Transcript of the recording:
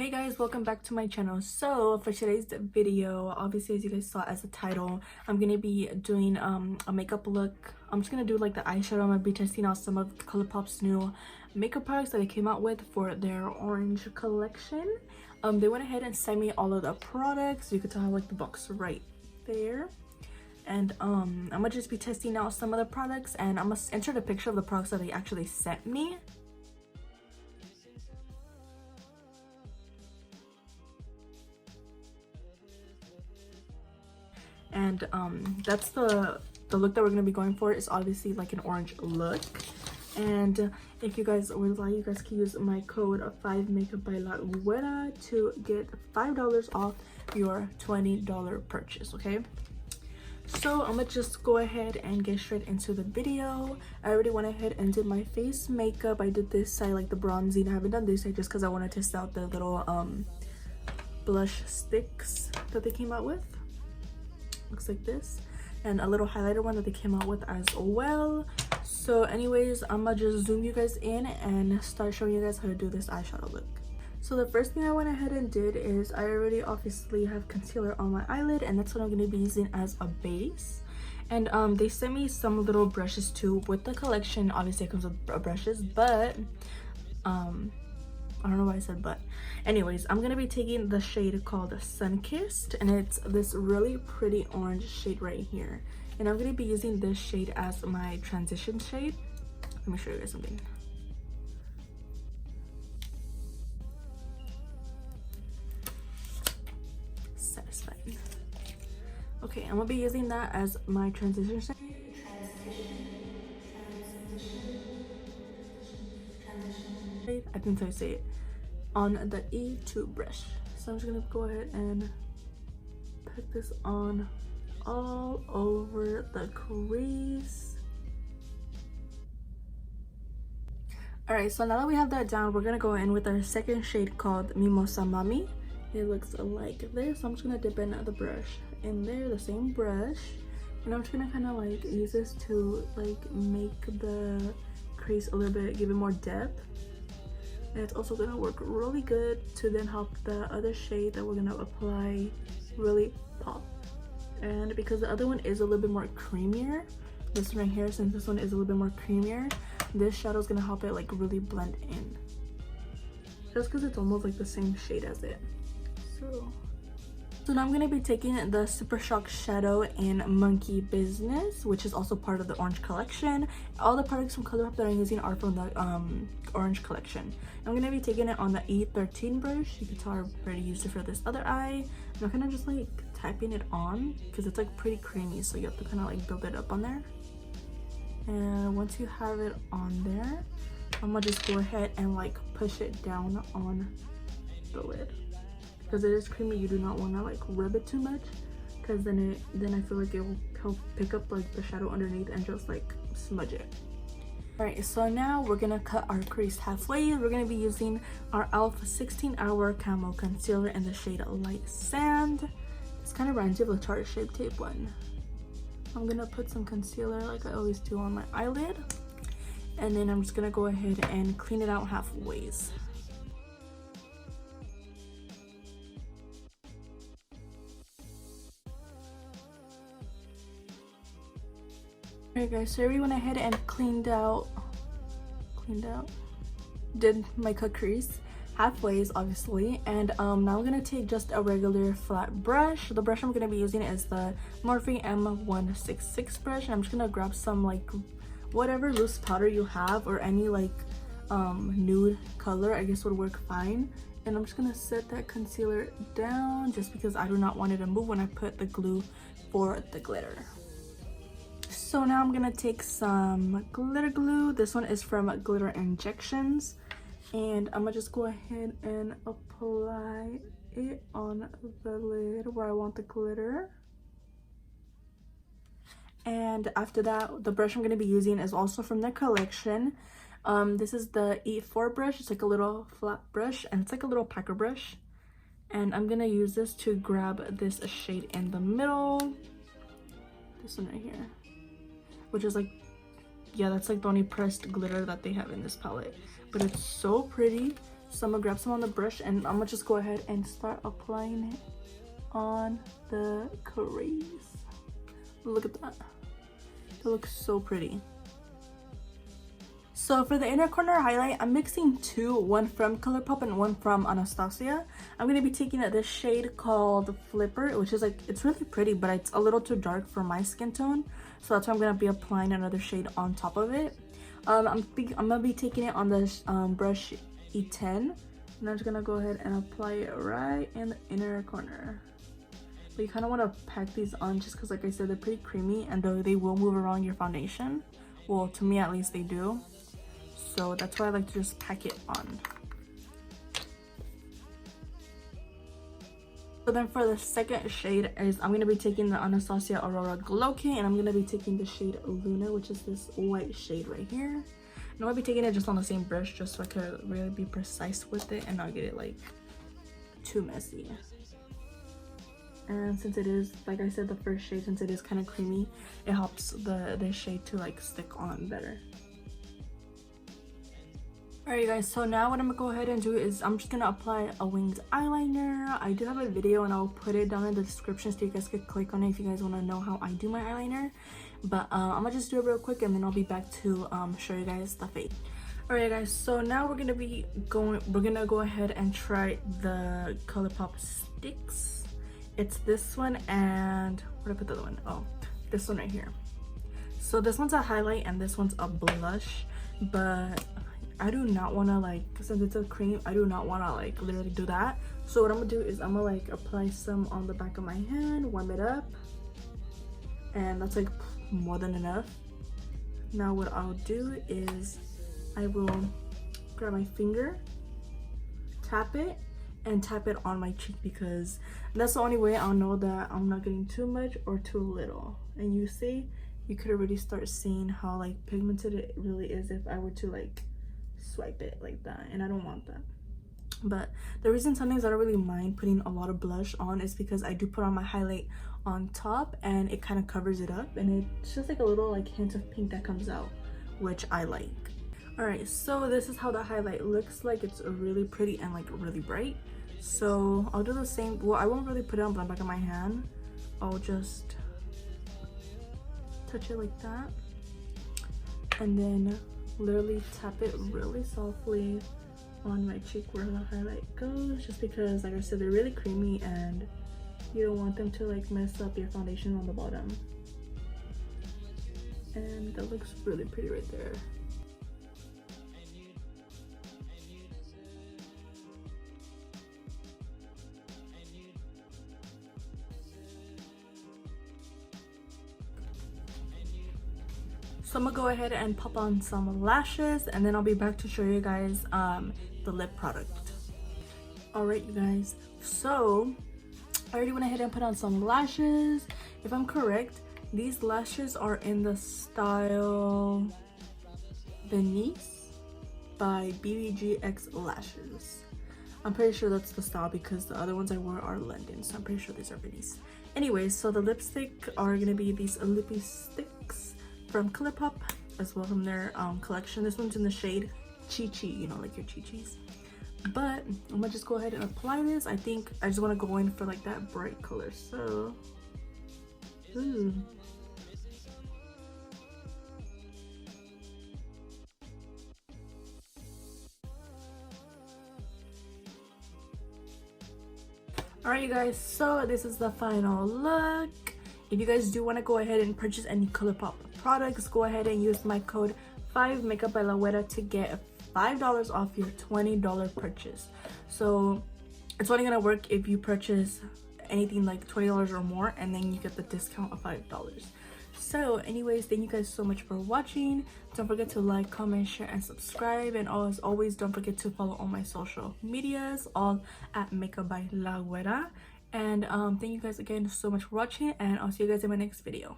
Hey guys, welcome back to my channel. So for today's video, obviously as you guys saw as the title, I'm gonna be doing a makeup look. I'm just gonna do like the eyeshadow. I'm gonna be testing out some of Colourpop's new makeup products that they came out with for their orange collection. They went ahead and sent me all of the products. You could tell I have like the box right there. And I'm gonna just be testing out some of the products, and I'm gonna insert a picture of the products that they actually sent me. And that's the look that we're gonna be going for. Is obviously like an orange look. And if you guys would like, you guys can use my code 5makeup by laguera to get $5 off your $20 purchase. Okay, so I'm gonna just go ahead and get straight into the video. I already went ahead and did my face makeup. I did this side, like the bronzing. I haven't done this side just because I want to test out the little blush sticks that they came out with. Looks like this, and a little highlighter one that they came out with as well. So anyways, I'm gonna just zoom you guys in and start showing you guys how to do this eyeshadow look. So the first thing I went ahead and did is I already obviously have concealer on my eyelid, and that's what I'm going to be using as a base. And they sent me some little brushes too with the collection. Obviously it comes with brushes, but I don't know why I said but. Anyways, I'm gonna be taking the shade called Sun-Kissed, and it's this really pretty orange shade right here. And I'm gonna be using this shade as my transition shade. Let me show you guys something. Satisfying. Okay, I'm gonna be using that as my transition shade. I think that's how you say it, on the E2 brush. So I'm just gonna go ahead and put this on all over the crease. All right, so now that we have that down, we're gonna go in with our second shade called Mimosa Mami. It looks like this. So I'm just gonna dip in the brush in there, the same brush, and I'm just gonna kind of like use this to like make the crease a little bit, give it more depth. And it's also gonna work really good to then help the other shade that we're gonna apply really pop. And because the other one is a little bit more creamier, this one right here, since this one is a little bit more creamier, this shadow is gonna help it like really blend in, just because it's almost like the same shade as it. So now I'm gonna be taking the Super Shock shadow in Monkey Business, which is also part of the orange collection. All the products from Colourpop that I'm using are from the orange collection. I'm gonna be taking it on the E13 brush. You can tell I already used it for this other eye. And I'm kind of just like tapping it on because it's like pretty creamy, so you have to kind of like build it up on there. And once you have it on there, I'm gonna just go ahead and like push it down on the lid. Because it is creamy, you do not want to like rub it too much, because then I feel like it will help pick up like the shadow underneath and just like smudge it. All right, so now we're gonna cut our crease halfway. We're gonna be using our e.l.f. 16-Hour Camo Concealer in the shade Light Sand. This kind of reminds me of the Tarte Shape Tape one. I'm gonna put some concealer like I always do on my eyelid, and then I'm just gonna go ahead and clean it out halfway. Alright guys, so we went ahead and cleaned out, did my cut crease halfway obviously, and now I'm gonna take just a regular flat brush. The brush I'm gonna be using is the Morphe M166 brush, and I'm just gonna grab some like whatever loose powder you have, or any like nude color I guess would work fine. And I'm just gonna set that concealer down just because I do not want it to move when I put the glue for the glitter. So now I'm gonna take some glitter glue. This one is from Glitter Injections, and I'm gonna just go ahead and apply it on the lid where I want the glitter. And after that, the brush I'm gonna be using is also from their collection. This is the E4 brush. It's like a little flat brush, and it's like a little packer brush. And I'm gonna use this to grab this shade in the middle. This one right here, which is like, yeah, that's like the only pressed glitter that they have in this palette, but it's so pretty. So I'm gonna grab some on the brush and I'm gonna just go ahead and start applying it on the crease. Look at that. It looks so pretty. So for the inner corner highlight, I'm mixing two, one from Colourpop and one from Anastasia. I'm going to be taking this shade called Flipper, which is like, it's really pretty, but it's a little too dark for my skin tone. So that's why I'm going to be applying another shade on top of it. I'm going to be taking it on this brush E10. And I'm just going to go ahead and apply it right in the inner corner. But you kind of want to pack these on just because, like I said, they're pretty creamy and they will move around your foundation. Well, to me at least they do. So that's why I like to just pack it on. So then for the second shade is I'm going to be taking the Anastasia Aurora Glow Kit, and I'm going to be taking the shade Luna, which is this white shade right here. And I'll be taking it just on the same brush just so I could really be precise with it and not get it like too messy. And since it is, like I said, the first shade, since it is kind of creamy, it helps this shade to like stick on better. Alright guys, so now what I'm gonna go ahead and do is I'm just gonna apply a winged eyeliner. I do have a video and I'll put it down in the description so you guys could click on it if you guys want to know how I do my eyeliner. But I'm gonna just do it real quick and then I'll be back to show you guys the fade. Alright guys, so now we're gonna go ahead and try the Colourpop sticks. It's this one and where did I put the other one? Oh, this one right here. So this one's a highlight and this one's a blush, but I do not want to, like, since it's a cream, I do not want to like literally do that. So what I'm gonna do is I'm gonna like apply some on the back of my hand, warm it up, and that's like more than enough. Now what I'll do is I will grab my finger, tap it, and tap it on my cheek, because that's the only way I'll know that I'm not getting too much or too little. And you see, you could already start seeing how like pigmented it really is if I were to like swipe it like that, and I don't want that. But the reason sometimes I don't really mind putting a lot of blush on is because I do put on my highlight on top and it kind of covers it up, and it's just like a little like hint of pink that comes out, which I like. Alright, so this is how the highlight looks like. It's really pretty and like really bright. So I'll do the same. Well, I won't really put it on the back of my hand. I'll just touch it like that and then literally tap it really softly on my cheek where the highlight goes, just because like I said, they're really creamy and you don't want them to like mess up your foundation on the bottom. And that looks really pretty right there. So I'm gonna go ahead and pop on some lashes and then I'll be back to show you guys the lip product. Alright you guys, so I already went ahead and put on some lashes. If I'm correct, these lashes are in the style Venice by BBGX Lashes. I'm pretty sure that's the style because the other ones I wore are London, so I'm pretty sure these are Venice. Anyways, so the lipstick are gonna be these lippy sticks from Colourpop, as well from their collection. This one's in the shade Chi Chi, you know, like your Chi Chis. But I'm gonna just go ahead and apply this. I think I just want to go in for like that bright color. So, ooh. Alright you guys, so this is the final look. If you guys do want to go ahead and purchase any Colourpop products, go ahead and use my code 5makeup by laguera to get $5 off your $20 purchase. So it's only gonna work if you purchase anything like $20 or more, and then you get the discount of $5. So anyways, thank you guys so much for watching. Don't forget to like, comment, share, and subscribe. And as always, don't forget to follow all my social medias, all at Makeup by Laguera. And thank you guys again so much for watching, and I'll see you guys in my next video.